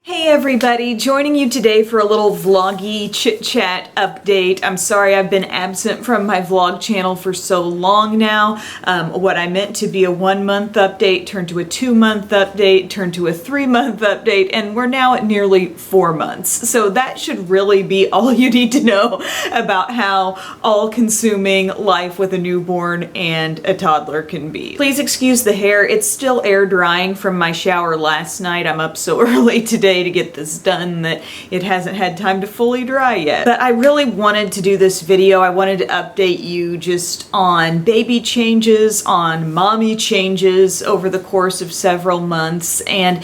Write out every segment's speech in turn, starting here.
Hey everybody, joining you today for a little vloggy chit-chat update. I'm sorry I've been absent from my vlog channel for so long now. What I meant to be a 1-month update turned to a 2-month update, turned to a 3-month update, and we're now at nearly 4 months. So that should really be all you need to know about how all-consuming life with a newborn and a toddler can be. Please excuse the hair, it's still air drying from my shower last night. I'm up so early today to get this done that it hasn't had time to fully dry yet. But I really wanted to do this video. I wanted to update you just on baby changes, on mommy changes over the course of several months, and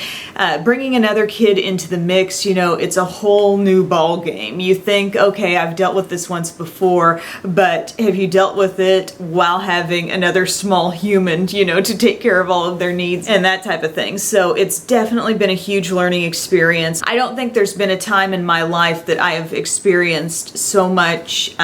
bringing another kid into the mix. You know, it's a whole new ball game. You think, okay, I've dealt with this once before, but have you dealt with it while having another small human, you know, to take care of all of their needs and that type of thing? So it's definitely been a huge learning experience. I don't think there's been a time in my life that I have experienced so much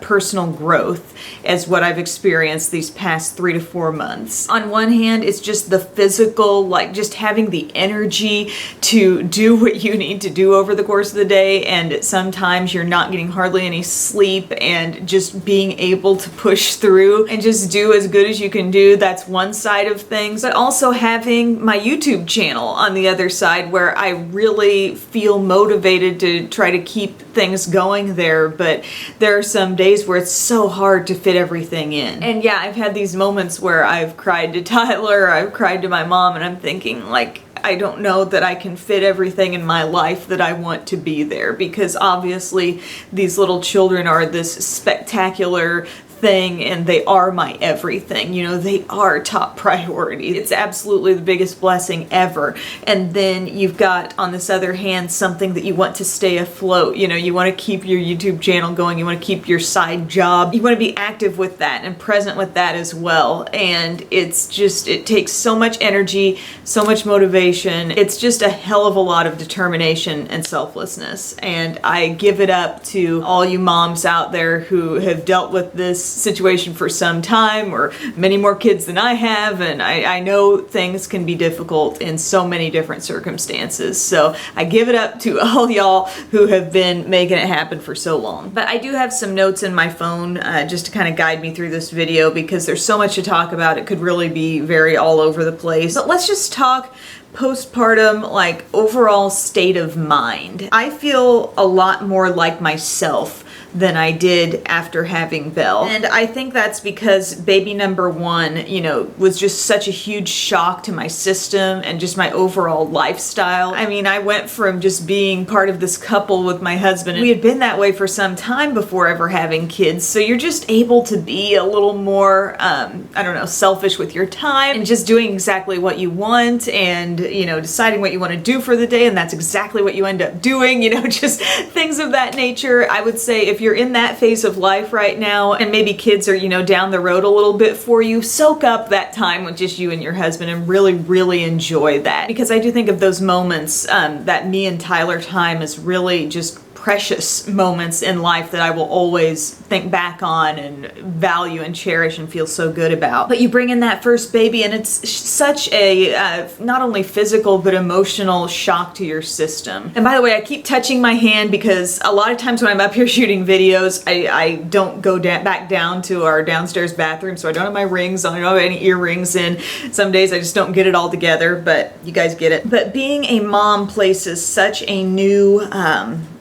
personal growth as what I've experienced these past 3 to 4 months. On one hand, it's just the physical, like just having the energy to do what you need to do over the course of the day, and sometimes you're not getting hardly any sleep, and just being able to push through and just do as good as you can do. That's one side of things. But also having my YouTube channel on the other side, where I really feel motivated to try to keep things going there, but there are some days where it's so hard to fit everything in. And yeah, I've had these moments where I've cried to Tyler, I've cried to my mom, and I'm thinking, like, I don't know that I can fit everything in my life that I want to be there, because obviously these little children are this spectacular thing, and they are my everything. You know, they are top priority. It's absolutely the biggest blessing ever. And then you've got, on this other hand, something that you want to stay afloat. You know, you want to keep your YouTube channel going, you want to keep your side job, you want to be active with that and present with that as well. And it's just, it takes so much energy, so much motivation. It's just a hell of a lot of determination and selflessness. And I give it up to all you moms out there who have dealt with this situation for some time, or many more kids than I have, and I know things can be difficult in so many different circumstances. So I give it up to all y'all who have been making it happen for so long. But I do have some notes in my phone just to kind of guide me through this video, because there's so much to talk about. It could really be very all over the place. But let's just talk postpartum, like overall state of mind. I feel a lot more like myself than I did after having Belle. And I think that's because baby number 1, you know, was just such a huge shock to my system and just my overall lifestyle. I mean, I went from just being part of this couple with my husband, and we had been that way for some time before ever having kids. So you're just able to be a little more, I don't know, selfish with your time and just doing exactly what you want, and, you know, deciding what you want to do for the day, and that's exactly what you end up doing, you know, just things of that nature. I would say if you're in that phase of life right now, and maybe kids are, you know, down the road a little bit for you, soak up that time with just you and your husband and really, really enjoy that. Because I do think of those moments, that me and Tyler time is really just precious moments in life that I will always think back on and value and cherish and feel so good about. But you bring in that first baby, and it's such a not only physical but emotional shock to your system. And by the way, I keep touching my hand because a lot of times when I'm up here shooting videos, I don't go back down to our downstairs bathroom, so I don't have my rings on, I don't have any earrings in. Some days I just don't get it all together, but you guys get it. But being a mom places such a new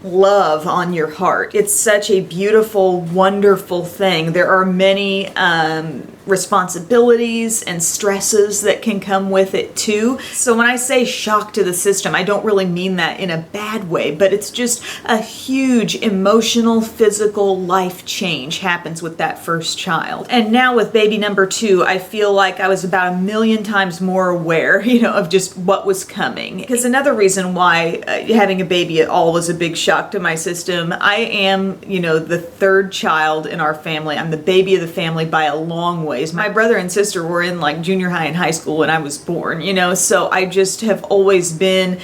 love on your heart. It's such a beautiful, wonderful thing. There are many responsibilities and stresses that can come with it too. So when I say shock to the system, I don't really mean that in a bad way, but it's just a huge emotional, physical life change happens with that first child. And now with baby number 2, I feel like I was about 1,000,000 times more aware, you know, of just what was coming. Because another reason why having a baby at all was a big shock to my system, I am, you know, the 3rd child in our family. I'm the baby of the family by a long way. My brother and sister were in like junior high and high school school when I was born, you know, so I just have always been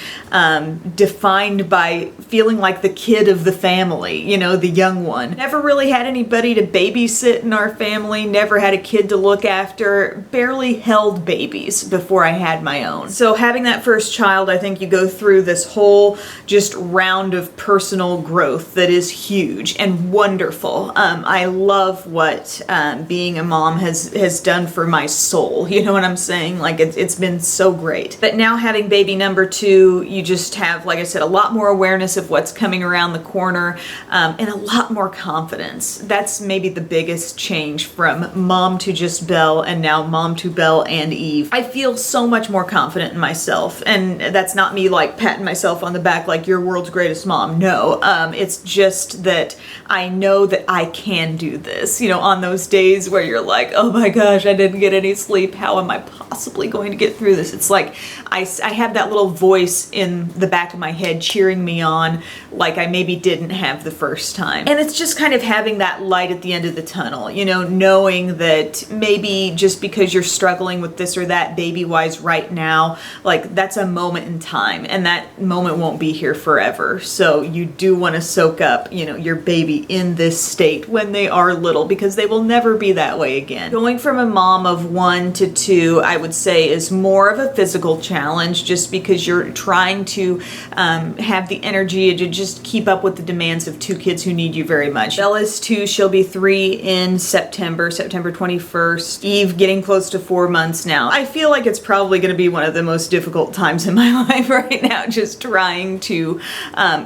defined by feeling like the kid of the family, you know, the young one. Never really had anybody to babysit in our family, never had a kid to look after, barely held babies before I had my own. So having that first child, I think you go through this whole just round of personal growth that is huge and wonderful. I love what being a mom has done for my soul. You know what I'm saying? Like it's been so great. But now having baby number 2, you just have, like I said, a lot more awareness of what's coming around the corner, and a lot more confidence. That's maybe the biggest change from mom to just Belle and now mom to Belle and Eve. I feel so much more confident in myself, and that's not me like patting myself on the back like you're world's greatest mom. No, it's just that I know that I can do this. You know, on those days where you're like, oh my gosh, I didn't get any sleep. How am I possibly going to get through this? It's like I have that little voice in the back of my head cheering me on like I maybe didn't have the first time. And it's just kind of having that light at the end of the tunnel, you know, knowing that maybe just because you're struggling with this or that baby-wise right now, like that's a moment in time, and that moment won't be here forever. So you do want to soak up, you know, your baby in this state when they are little, because they will never be that way again. Going from a mom of 1 to 2, I would say, is more of a physical challenge, just because you're trying to have the energy to just keep up with the demands of 2 kids who need you very much. Bella's 2, she'll be 3 in September 21st. Eve getting close to 4 months now. I feel like it's probably going to be one of the most difficult times in my life right now, just trying to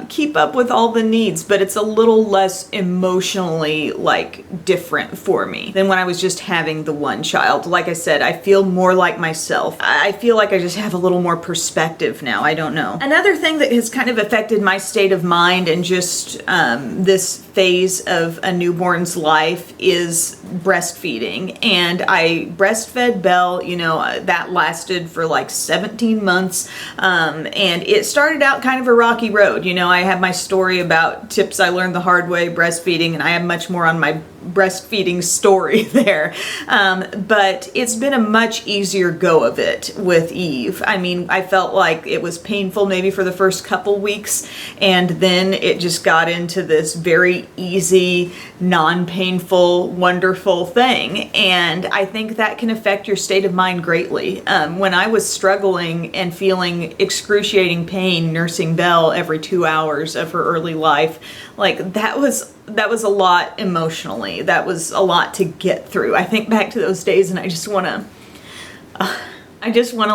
keep up with all the needs, but it's a little less emotionally like different for me than when I was just having the one child. Like I said, I feel more like myself. I feel like I just have a little more perspective now. I don't know. Another thing that has kind of affected my state of mind and just this phase of a newborn's life is breastfeeding. And I breastfed Belle, you know, that lasted for like 17 months. And it started out kind of a rocky road. You know, I have my story about tips I learned the hard way breastfeeding, and I have much more on my breastfeeding story there. But it's been a much easier go of it with Eve. I mean, I felt like it was painful maybe for the first couple weeks, and then it just got into this very easy, non-painful, wonderful thing. And I think that can affect your state of mind greatly. When I was struggling and feeling excruciating pain nursing Belle every 2 hours of her early life, like that was a lot emotionally. That was a lot to get through. I think back to those days and I just want to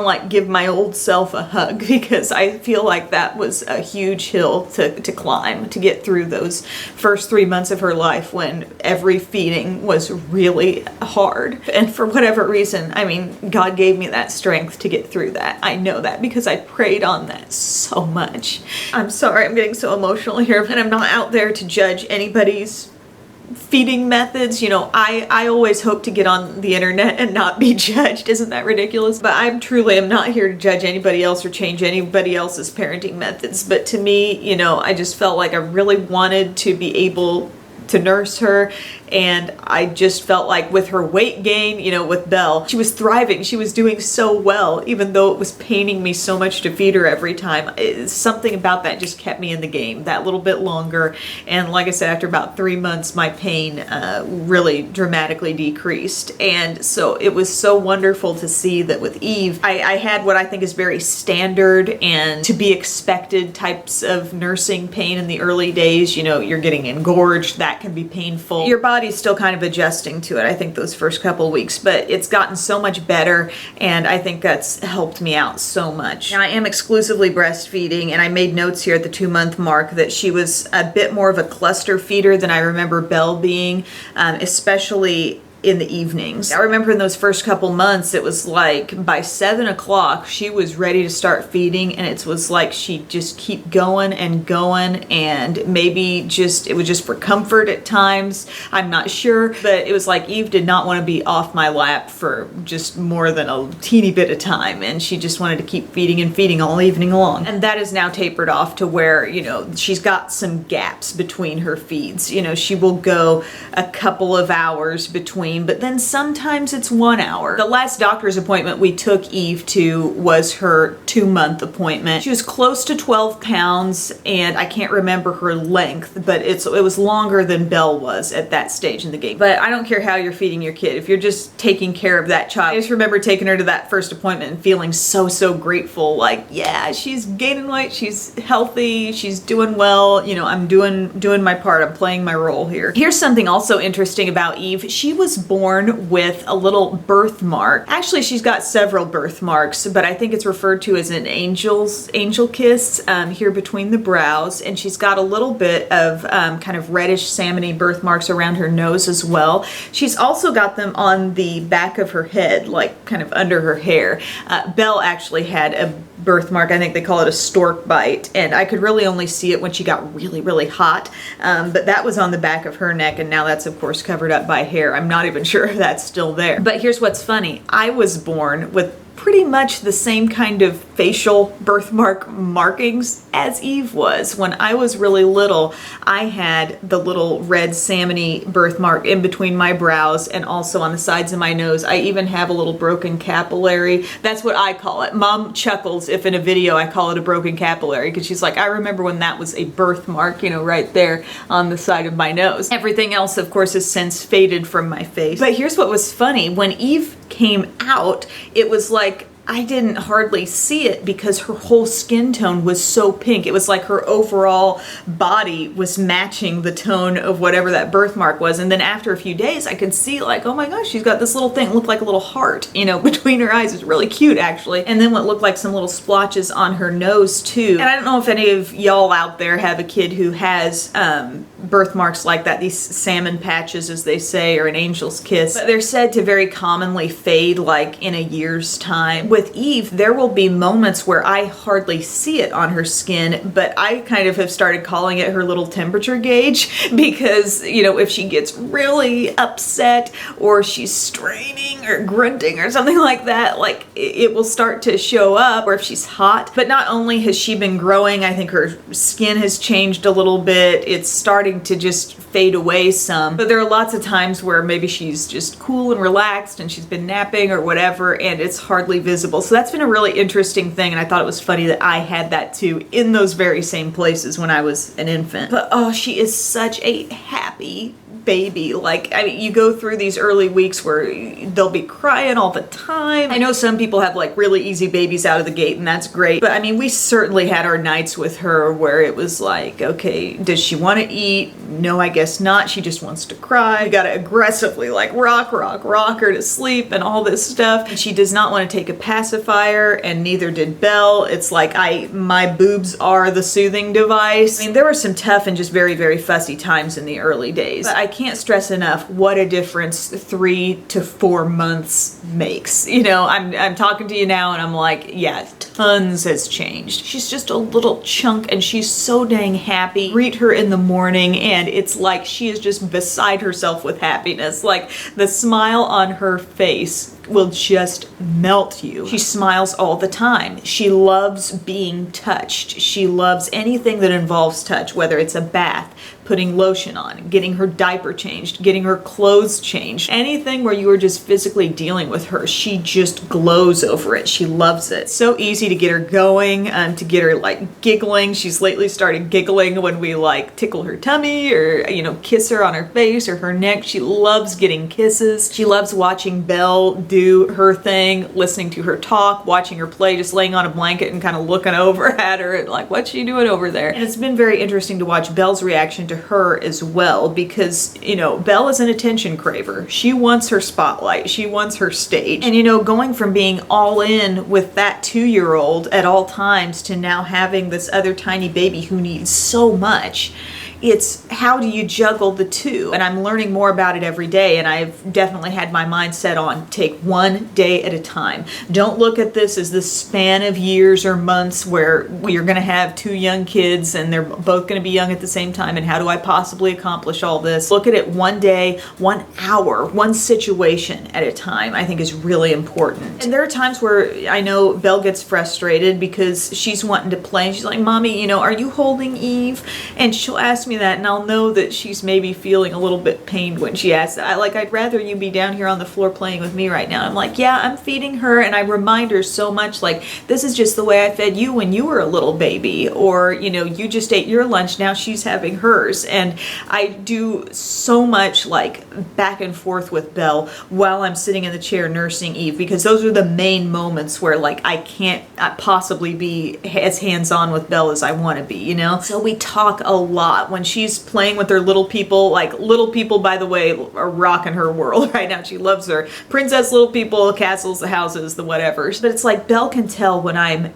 like give my old self a hug, because I feel like that was a huge hill to climb to get through those first 3 months of her life when every feeding was really hard. And for whatever reason, I mean, God gave me that strength to get through that. I know that because I prayed on that so much. I'm sorry, I'm getting so emotional here, and I'm not out there to judge anybody's feeding methods. You know, I always hope to get on the internet and not be judged. Isn't that ridiculous? But I truly am not here to judge anybody else or change anybody else's parenting methods. But to me, you know, I just felt like I really wanted to be able to nurse her, and I just felt like with her weight gain, you know, with Belle, she was thriving. She was doing so well, even though it was paining me so much to feed her every time. Something about that just kept me in the game that little bit longer. And like I said, after about 3 months, my pain really dramatically decreased. And so it was so wonderful to see that with Eve, I had what I think is very standard and to be expected types of nursing pain in the early days. You know, you're getting engorged. That can be painful. Your body's still kind of adjusting to it, I think, those first couple weeks, but it's gotten so much better, and I think that's helped me out so much. Now, I am exclusively breastfeeding, and I made notes here at the 2-month mark that she was a bit more of a cluster feeder than I remember Belle being, especially in the evenings. I remember in those first couple months, it was like by 7 o'clock, she was ready to start feeding, and it was like she'd just keep going and going, and maybe just, it was just for comfort at times. I'm not sure, but it was like Eve did not want to be off my lap for just more than a teeny bit of time, and she just wanted to keep feeding and feeding all evening long. And that is now tapered off to where, you know, she's got some gaps between her feeds. You know, she will go a couple of hours between between, but then sometimes it's 1 hour. The last doctor's appointment we took Eve to was her 2-month appointment. She was close to 12 pounds, and I can't remember her length, but it was longer than Belle was at that stage in the game. But I don't care how you're feeding your kid. If you're just taking care of that child, I just remember taking her to that first appointment and feeling so grateful. Like, yeah, she's gaining weight, she's healthy, she's doing well. You know, I'm doing my part. I'm playing my role here. Here's something also interesting about Eve. She was born with a little birthmark. Actually, she's got several birthmarks, but I think it's referred to as an angel kiss here between the brows, and she's got a little bit of kind of reddish salmony birthmarks around her nose as well. She's also got them on the back of her head, like kind of under her hair. Belle actually had a birthmark. I think they call it a stork bite, and I could really only see it when she got really hot, but that was on the back of her neck, and now that's of course covered up by hair. I'm not even sure if that's still there. But here's what's funny. I was born with pretty much the same kind of facial birthmark markings as Eve was. When I was really little, I had the little red salmony birthmark in between my brows and also on the sides of my nose. I even have a little broken capillary. That's what I call it. Mom chuckles if in a video I call it a broken capillary, because she's like, I remember when that was a birthmark, you know, right there on the side of my nose. Everything else, of course, has since faded from my face. But here's what was funny. When Eve came out, it was like I didn't hardly see it because her whole skin tone was so pink. It was like her overall body was matching the tone of whatever that birthmark was. And then after a few days, I could see like, oh my gosh, she's got this little thing. It looked like a little heart, you know, between her eyes. It's really cute, actually. And then what looked like some little splotches on her nose too. And I don't know if any of y'all out there have a kid who has birthmarks like that, these salmon patches, as they say, or an angel's kiss. But they're said to very commonly fade like in a year's time. With Eve, there will be moments where I hardly see it on her skin, but I kind of have started calling it her little temperature gauge, because, you know, if she gets really upset or she's straining or grunting or something like that, like it will start to show up, or if she's hot. But not only has she been growing, I think her skin has changed a little bit. It's starting to just fade away some, but there are lots of times where maybe she's just cool and relaxed and she's been napping or whatever, and it's hardly visible. So that's been a really interesting thing, and I thought it was funny that I had that too in those very same places when I was an infant. But oh, she is such a happy baby. Like, I mean, you go through these early weeks where they'll be crying all the time. I know some people have like really easy babies out of the gate, and that's great, but I mean, we certainly had our nights with her where it was like, okay, does she want to eat? No, I guess not. She just wants to cry. You gotta aggressively like rock her to sleep and all this stuff. And she does not want to take a pacifier, and neither did Belle. It's like my boobs are the soothing device. I mean, there were some tough and just very fussy times in the early days, but I can't stress enough what a difference 3 to 4 months makes. You know, I'm talking to you now and I'm like, yeah, tons has changed. She's just a little chunk, and she's so dang happy. Greet her in the morning and it's like she is just beside herself with happiness. Like, the smile on her face will just melt you. She smiles all the time. She loves being touched. She loves anything that involves touch, whether it's a bath, putting lotion on, getting her diaper changed, getting her clothes changed, anything where you are just physically dealing with her. She just glows over it. She loves it. So easy to get her going, to get her like giggling. She's lately started giggling when we like tickle her tummy or, you know, kiss her on her face or her neck. She loves getting kisses. She loves watching Belle do her thing, listening to her talk, watching her play, just laying on a blanket and kind of looking over at her and like, what's she doing over there? And it's been very interesting to watch Belle's reaction to her as well, because, you know, Belle is an attention craver. She wants her spotlight. She wants her stage. And, you know, going from being all in with that 2-year-old at all times to now having this other tiny baby who needs so much, it's how do you juggle the two? And I'm learning more about it every day, and I've definitely had my mind set on take one day at a time. Don't look at this as this span of years or months where you're going to have 2 young kids and they're both going to be young at the same time, and how do I possibly accomplish all this? Look at it one day, 1 hour, one situation at a time, I think is really important. And there are times where I know Belle gets frustrated because she's wanting to play, and she's like, Mommy, you know, are you holding Eve? And she'll ask me that, and I'll know that she's maybe feeling a little bit pained when she asks that. I'd rather you be down here on the floor playing with me right now. I'm like, yeah, I'm feeding her, and I remind her so much, like, this is just the way I fed you when you were a little baby, or, you know, you just ate your lunch, now she's having hers. And I do so much, like, back and forth with Belle while I'm sitting in the chair nursing Eve, because those are the main moments where, like, I can't possibly be as hands-on with Belle as I want to be, you know? So we talk a lot when she's playing with her little people. Like, little people, by the way, are rocking her world right now. She loves her princess little people, castles, the houses, the whatevers. But it's like Belle can tell when I'm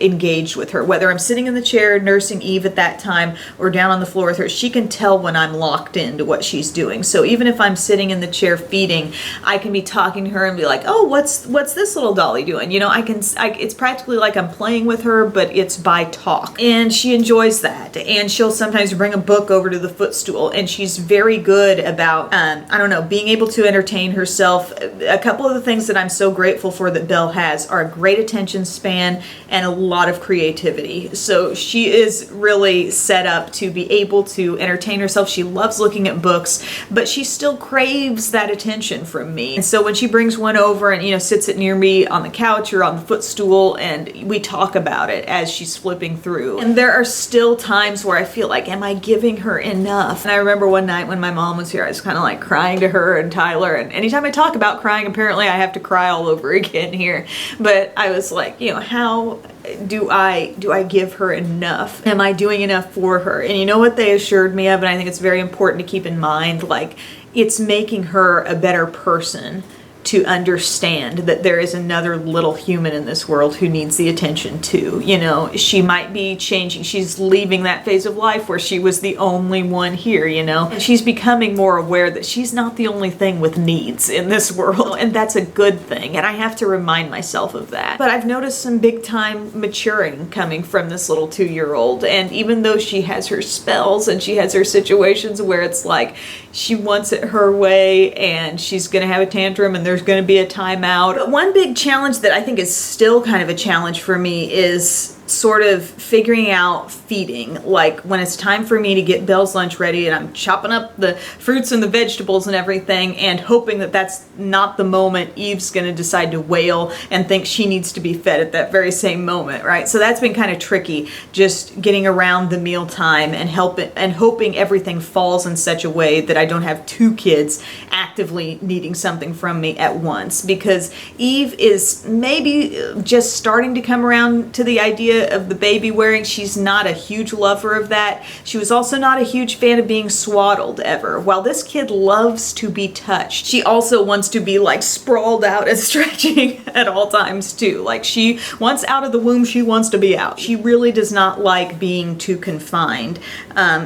engaged with her, whether I'm sitting in the chair nursing Eve at that time or down on the floor with her. She can tell when I'm locked into what she's doing. So even if I'm sitting in the chair feeding, I can be talking to her and be like, oh, what's this little dolly doing? You know, it's practically like I'm playing with her, but it's by talk. And she enjoys that. And she'll sometimes bring a book over to the footstool, and she's very good about, I don't know, being able to entertain herself. A couple of the things that I'm so grateful for that Belle has are a great attention span and a lot of creativity. So she is really set up to be able to entertain herself. She loves looking at books, but she still craves that attention from me. And so when she brings one over and, you know, sits it near me on the couch or on the footstool, and we talk about it as she's flipping through. And there are still times where I feel like, am I giving her enough? And I remember one night when my mom was here, I was kind of like crying to her and Tyler, and anytime I talk about crying, apparently I have to cry all over again here. But I was like, you know, how do I give her enough? Am I doing enough for her? And you know what they assured me of, and I think it's very important to keep in mind, like, it's making her a better person to understand that there is another little human in this world who needs the attention too. You know, she might be changing. She's leaving that phase of life where she was the only one here, you know. And she's becoming more aware that she's not the only thing with needs in this world, and that's a good thing. And I have to remind myself of that. But I've noticed some big time maturing coming from this little 2-year-old. And even though she has her spells and she has her situations where it's like she wants it her way and she's gonna have a tantrum and there's going to be a timeout. But one big challenge that I think is still kind of a challenge for me is sort of figuring out feeding. Like when it's time for me to get Belle's lunch ready and I'm chopping up the fruits and the vegetables and everything, and hoping that that's not the moment Eve's going to decide to wail and think she needs to be fed at that very same moment, right? So that's been kind of tricky, just getting around the meal time and hoping everything falls in such a way that I don't have two kids actively needing something from me at once, because Eve is maybe just starting to come around to the idea of the baby wearing. She's not a huge lover of that. She was also not a huge fan of being swaddled ever. While this kid loves to be touched, she also wants to be like sprawled out and stretching at all times too. Like she wants out of the womb, she wants to be out. She really does not like being too confined.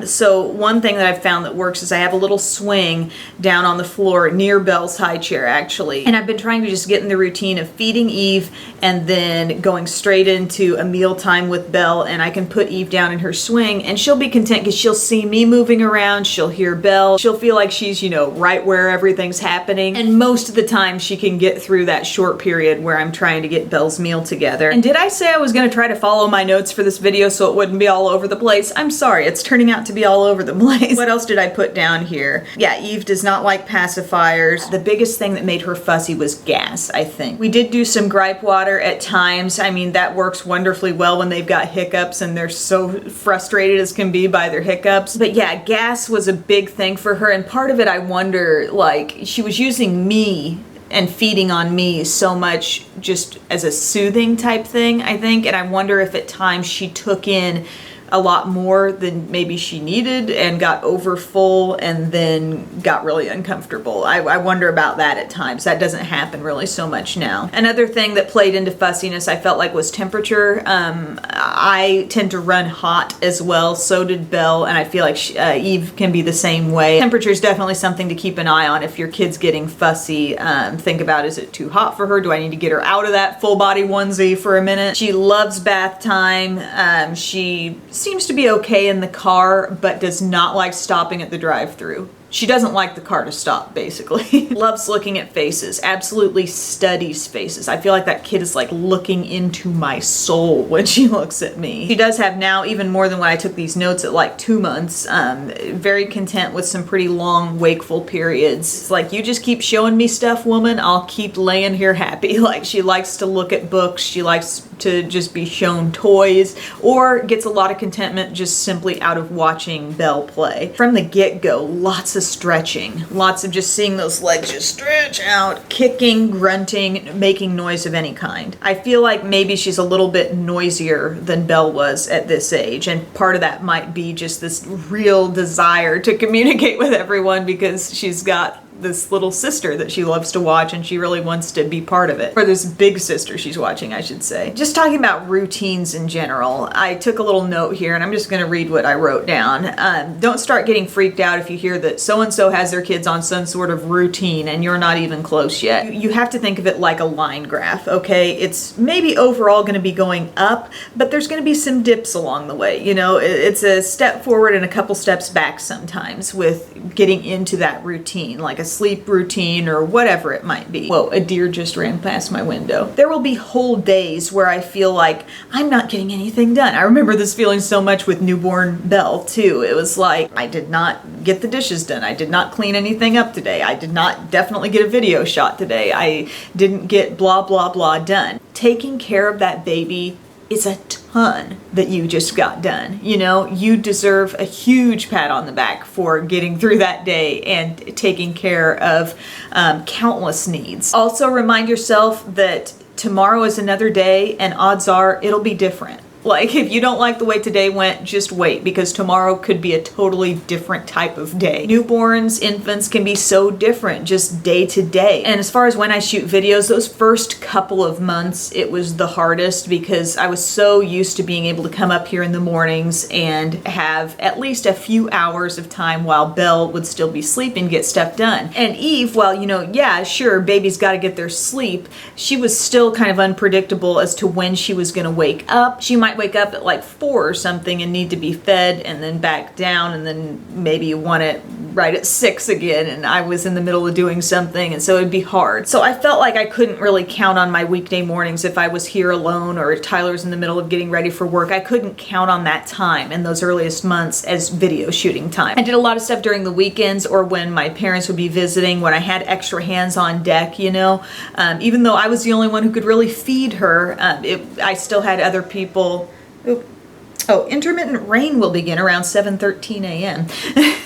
So one thing that I've found that works is I have a little swing down on the floor near Belle's high chair actually. And I've been trying to just get in the routine of feeding Eve and then going straight into a meal time with Belle, and I can put Eve down in her swing and she'll be content because she'll see me moving around, she'll hear Belle, she'll feel like she's, you know, right where everything's happening. And most of the time she can get through that short period where I'm trying to get Belle's meal together. And did I say I was going to try to follow my notes for this video so it wouldn't be all over the place? I'm sorry, it's turning out to be all over the place. What else did I put down here? Yeah, Eve does not like pacifiers. The biggest thing that made her fussy was gas, I think. We did do some gripe water at times. I mean, that works wonderfully well when they've got hiccups and they're so frustrated as can be by their hiccups. But yeah, gas was a big thing for her, and part of it I wonder, like, she was using me and feeding on me so much just as a soothing type thing, I think, and I wonder if at times she took in a lot more than maybe she needed and got over full and then got really uncomfortable. I wonder about that at times. That doesn't happen really so much now. Another thing that played into fussiness I felt like was temperature. I tend to run hot as well. So did Belle, and I feel like Eve can be the same way. Temperature is definitely something to keep an eye on. If your kid's getting fussy, think about, is it too hot for her? Do I need to get her out of that full body onesie for a minute? She loves bath time. She seems to be okay in the car, but does not like stopping at the drive-thru. She doesn't like the car to stop, basically. Loves looking at faces, absolutely studies faces. I feel like that kid is like looking into my soul when she looks at me. She does have now even more than when I took these notes at like 2 months. Very content with some pretty long wakeful periods. It's like, you just keep showing me stuff, woman, I'll keep laying here happy. Like, she likes to look at books, she likes to just be shown toys, or gets a lot of contentment just simply out of watching Belle play. From the get-go, lots of stretching, lots of just seeing those legs just stretch out, kicking, grunting, making noise of any kind. I feel like maybe she's a little bit noisier than Belle was at this age, and part of that might be just this real desire to communicate with everyone because she's got this little sister that she loves to watch and she really wants to be part of it. Or this big sister she's watching, I should say. Just talking about routines in general, I took a little note here and I'm just going to read what I wrote down. Don't start getting freaked out if you hear that so-and-so has their kids on some sort of routine and you're not even close yet. You have to think of it like a line graph, okay? It's maybe overall going to be going up, but there's going to be some dips along the way. You know, it's a step forward and a couple steps back sometimes with getting into that routine, like a sleep routine or whatever it might be. Whoa, a deer just ran past my window. There will be whole days where I feel like I'm not getting anything done. I remember this feeling so much with newborn Belle too. It was like, I did not get the dishes done. I did not clean anything up today. I did not definitely get a video shot today. I didn't get blah, blah, blah done. Taking care of that baby is a ton that you just got done. You know, you deserve a huge pat on the back for getting through that day and taking care of countless needs. Also remind yourself that tomorrow is another day and odds are it'll be different. Like, if you don't like the way today went, just wait, because tomorrow could be a totally different type of day. Newborns, infants can be so different just day to day. And as far as when I shoot videos, those first couple of months, it was the hardest because I was so used to being able to come up here in the mornings and have at least a few hours of time while Belle would still be sleeping, get stuff done. And Eve, while, you know, yeah, sure, baby's got to get their sleep, she was still kind of unpredictable as to when she was going to wake up. She might wake up at like 4 or something and need to be fed and then back down, and then maybe you want it right at 6 again, and I was in the middle of doing something, and so it'd be hard. So I felt like I couldn't really count on my weekday mornings if I was here alone or Tyler's in the middle of getting ready for work. I couldn't count on that time in those earliest months as video shooting time. I did a lot of stuff during the weekends or when my parents would be visiting, when I had extra hands on deck, you know. Even though I was the only one who could really feed her, I still had other people. Oh, intermittent rain will begin around 7:13 a.m.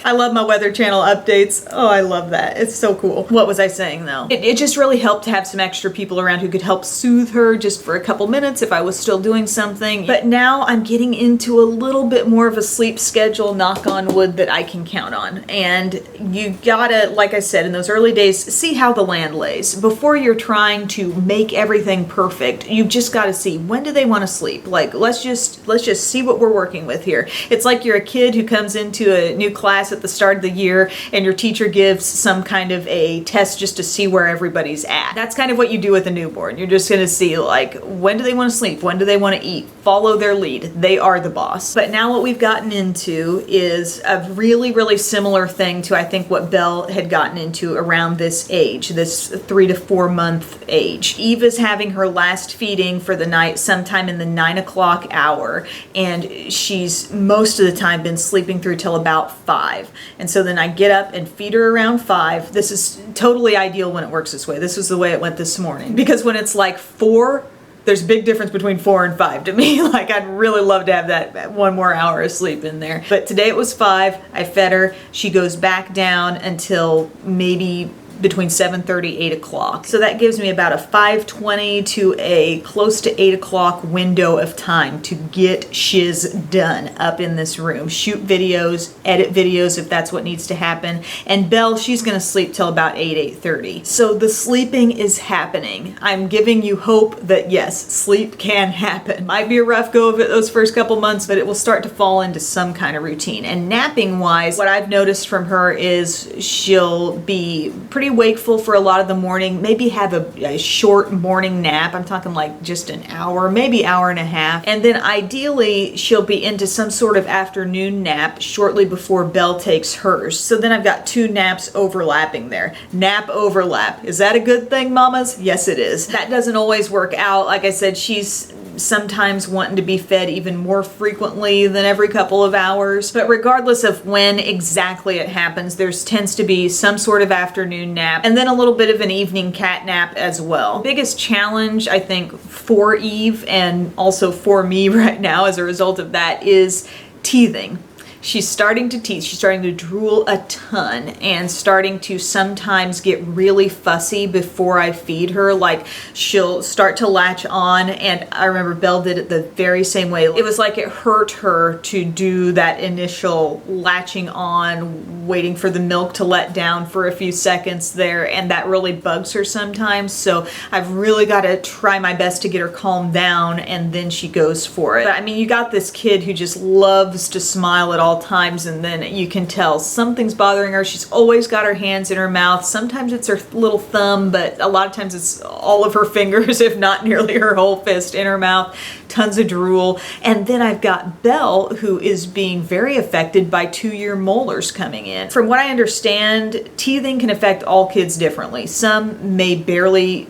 I love my Weather Channel updates. Oh, I love that. It's so cool. What was I saying though? It just really helped to have some extra people around who could help soothe her just for a couple minutes if I was still doing something. But now I'm getting into a little bit more of a sleep schedule, knock on wood, that I can count on. And you gotta, like I said, in those early days, see how the land lays. Before you're trying to make everything perfect, you've just gotta see, when do they want to sleep? Like, let's just see what we're working with here. It's like you're a kid who comes into a new class at the start of the year and your teacher gives some kind of a test just to see where everybody's at. That's kind of what you do with a newborn. You're just going to see, like, when do they want to sleep? When do they want to eat? Follow their lead. They are the boss. But now what we've gotten into is a really, really similar thing to, I think, what Belle had gotten into around this age, this 3 to 4 month age. Eve is having her last feeding for the night sometime in the 9 o'clock hour, and she's most of the time been sleeping through till about 5. And so then I get up and feed her around 5. This is totally ideal when it works this way. This was the way it went this morning. Because when it's like 4, there's a big difference between 4 and 5 to me. Like, I'd really love to have that 1 more hour of sleep in there. But today it was 5. I fed her. She goes back down until maybe between 7:30, 8 o'clock. So that gives me about a 5:20 to a close to 8 o'clock window of time to get shiz done up in this room. Shoot videos, edit videos if that's what needs to happen. And Belle, she's gonna sleep till about 8, 8:30. So the sleeping is happening. I'm giving you hope that yes, sleep can happen. Might be a rough go of it those first couple months, but it will start to fall into some kind of routine. And napping wise, what I've noticed from her is she'll be pretty pretty wakeful for a lot of the morning, maybe have a short morning nap. I'm talking like just an hour, maybe hour and a half. And then ideally she'll be into some sort of afternoon nap shortly before Belle takes hers. So then I've got 2 naps overlapping there. Nap overlap. Is that a good thing, mamas? Yes, it is. That doesn't always work out. Like I said, she's sometimes wanting to be fed even more frequently than every couple of hours. But regardless of when exactly it happens, there tends to be some sort of afternoon nap and then a little bit of an evening cat nap as well. The biggest challenge, I think, for Eve and also for me right now as a result of that is teething. She's starting to teeth, she's starting to drool a ton and starting to sometimes get really fussy before I feed her. Like she'll start to latch on, and I remember Belle did it the very same way. It was like it hurt her to do that initial latching on, waiting for the milk to let down for a few seconds there, and that really bugs her sometimes. So I've really got to try my best to get her calmed down, and then she goes for it. But I mean, you got this kid who just loves to smile at all times, and then you can tell something's bothering her. She's always got her hands in her mouth. Sometimes it's her little thumb, but a lot of times it's all of her fingers, if not nearly her whole fist in her mouth. Tons of drool. And then I've got Belle, who is being very affected by 2-year molars coming in. From what I understand, teething can affect all kids differently. Some may barely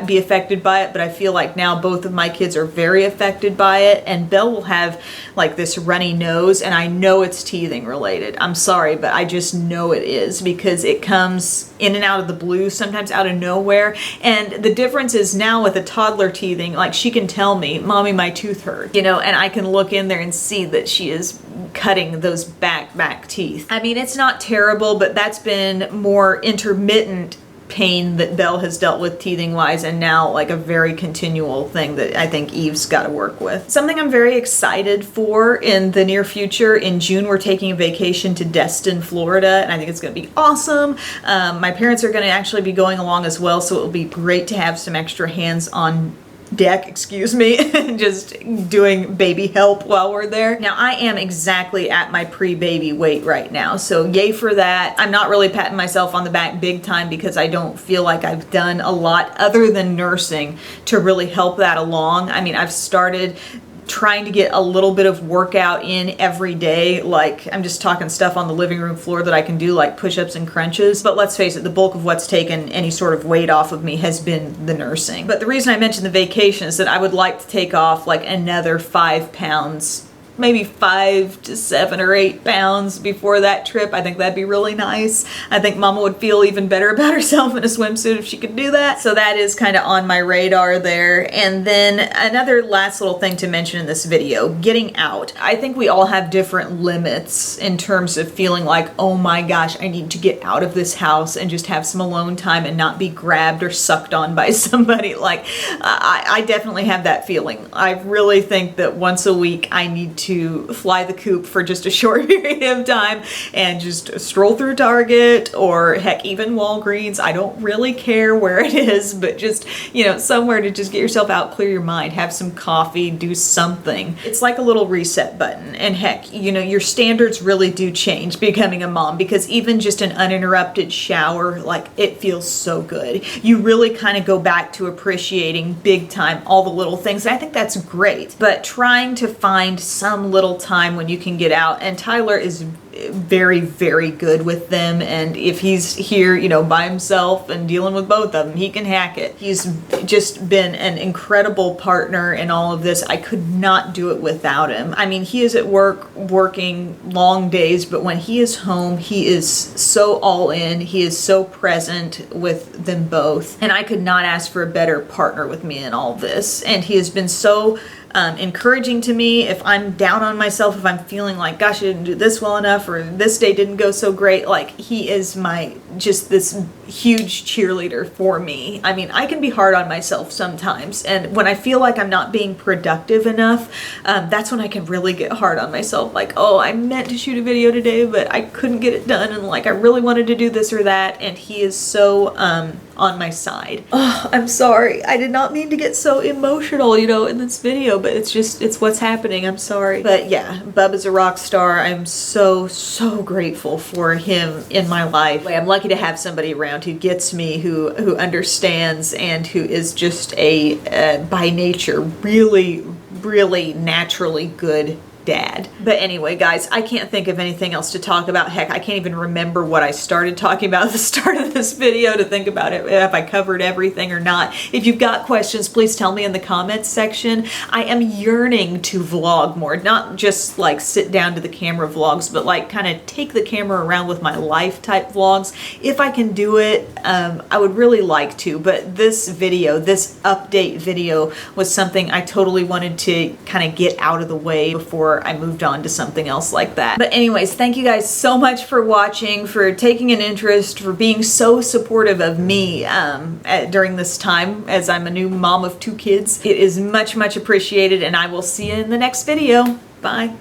be affected by it, but I feel like now both of my kids are very affected by it, and Belle will have like this runny nose, and I know it's teething related. I'm sorry, but I just know it is because it comes in and out of the blue, sometimes out of nowhere. And the difference is now with a toddler teething, like she can tell me, "Mommy, my tooth hurt," and I can look in there and see that she is cutting those back teeth. I mean, it's not terrible, but that's been more intermittent pain that Belle has dealt with teething wise, and now like a very continual thing that I think Eve's got to work with. Something I'm very excited for in the near future, in June we're taking a vacation to Destin, Florida, and I think it's going to be awesome. My parents are going to actually be going along as well, so it will be great to have some extra hands on deck, just doing baby help while we're there. Now I am exactly at my pre-baby weight right now, so yay for that. I'm not really patting myself on the back big time because I don't feel like I've done a lot other than nursing to really help that along. I mean, I've started trying to get a little bit of workout in every day. Like I'm just talking stuff on the living room floor that I can do, like push-ups and crunches. But let's face it, the bulk of what's taken any sort of weight off of me has been the nursing. But the reason I mentioned the vacation is that I would like to take off like another 5 pounds, maybe 5 to 7 or 8 pounds before that trip. I think that'd be really nice. I think Mama would feel even better about herself in a swimsuit if she could do that. So that is kind of on my radar there. And then another last little thing to mention in this video, getting out. I think we all have different limits in terms of feeling like, oh my gosh, I need to get out of this house and just have some alone time and not be grabbed or sucked on by somebody. Like I definitely have that feeling. I really think that once a week I need to fly the coop for just a short period of time and just stroll through Target or heck, even Walgreens. I don't really care where it is, but just, somewhere to just get yourself out, clear your mind, have some coffee, do something. It's like a little reset button. And heck, your standards really do change becoming a mom, because even just an uninterrupted shower, like it feels so good. You really kind of go back to appreciating big time all the little things. And I think that's great, but trying to find some little time when you can get out, and Tyler is very, very good with them, and if he's here, by himself and dealing with both of them, he can hack it. He's just been an incredible partner in all of this. I could not do it without him. I mean, he is at work working long days, but when he is home, he is so all in. He is so present with them both, and I could not ask for a better partner with me in all this. And he has been so encouraging to me if I'm down on myself, if I'm feeling like, gosh, I didn't do this well enough, or this day didn't go so great. Like, he is just this huge cheerleader for me. I mean, I can be hard on myself sometimes, and when I feel like I'm not being productive enough, that's when I can really get hard on myself. Like, oh, I meant to shoot a video today, but I couldn't get it done, and like I really wanted to do this or that. And he is so on my side. Oh, I'm sorry. I did not mean to get so emotional, you know, in this video, but it's what's happening. I'm sorry. But yeah, Bubba's a rock star. I'm so grateful for him in my life. I'm lucky to have somebody around who gets me, who understands, and who is just a by nature really naturally good dad. But anyway, guys, I can't think of anything else to talk about. Heck, I can't even remember what I started talking about at the start of this video to think about it, if I covered everything or not. If you've got questions, please tell me in the comments section. I am yearning to vlog more, not just like sit down to the camera vlogs, but like kind of take the camera around with my life type vlogs. If I can do it, I would really like to, but this video, this update video, was something I totally wanted to kind of get out of the way before I moved on to something else like that. But anyways, thank you guys so much for watching, for taking an interest, for being so supportive of me during this time as I'm a new mom of 2 kids. It is much appreciated, and I will see you in the next video. Bye.